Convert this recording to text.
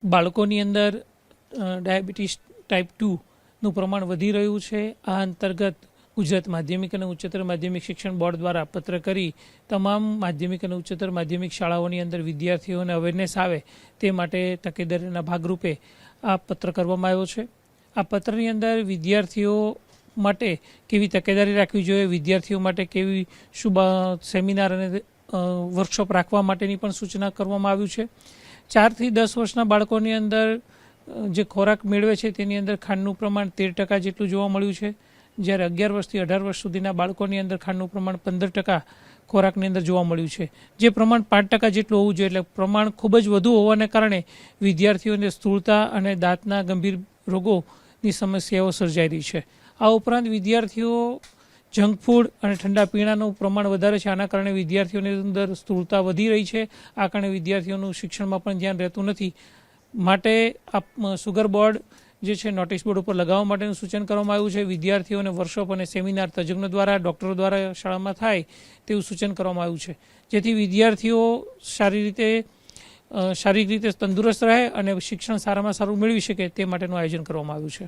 બાળકોની અંદર diabetes type 2નું પ્રમાણ વધી રહ્યું છે। આ અંતર્ગત ગુજરાત માધ્યમિક અને ઉચ્ચતર માધ્યમિક શિક્ષણ બોર્ડ દ્વારા પત્ર કરી તમામ માધ્યમિક અને ઉચ્ચતર માધ્યમિક શાળાઓની અંદર વિદ્યાર્થીઓને અવેરનેસ આવે તે માટે તકેદારીના ભાગરૂપે આ પત્ર કરવામાં આવ્યો છે। આ પત્રની અંદર વિદ્યાર્થીઓ માટે કેવી તકેદારી રાખવી જોઈએ, વિદ્યાર્થીઓ માટે કેવી સેમિનાર અને વર્કશોપ રાખવા માટેની પણ સૂચના કરવામાં આવ્યું છે। 4 થી 10 વર્ષના બાળકોની અંદર જે ખોરાક મેળવે છે તેની અંદર ખાંડનું પ્રમાણ 13% જેટલું જોવા મળ્યું છે, જ્યારે 11 વર્ષથી 18 વર્ષ સુધીના બાળકોની અંદર ખાંડનું પ્રમાણ 15% ખોરાકની અંદર જોવા મળ્યું છે, જે પ્રમાણ 5% જેટલું હોવું જોઈએ। એટલે પ્રમાણ ખૂબ જ વધુ હોવાને કારણે વિદ્યાર્થીઓને સ્થૂળતા અને દાંતના ગંભીર રોગોની સમસ્યાઓ સર્જાઈ રહી છે। આ ઉપરાંત વિદ્યાર્થીઓ જંક ફૂડ અને ઠંડા પીણાનું પ્રમાણ વધારે છે, આના કારણે વિદ્યાર્થીઓની અંદર સ્થૂળતા વધી રહી છે। આ કારણે વિદ્યાર્થીઓનું શિક્ષણમાં પણ ધ્યાન રહેતું નથી, માટે આ સુગર બોર્ડ જે છે નોટિસ બોર્ડ ઉપર લગાવવા માટેનું સૂચન કરવામાં આવ્યું છે। વિદ્યાર્થીઓને વર્કશોપ અને સેમિનાર તજજ્ઞો દ્વારા, ડૉક્ટરો દ્વારા શાળામાં થાય તેવું સૂચન કરવામાં આવ્યું છે, જેથી વિદ્યાર્થીઓ શારીરિક રીતે તંદુરસ્ત રહે અને શિક્ષણ સારામાં સારું મેળવી શકે તે માટેનું આયોજન કરવામાં આવ્યું છે।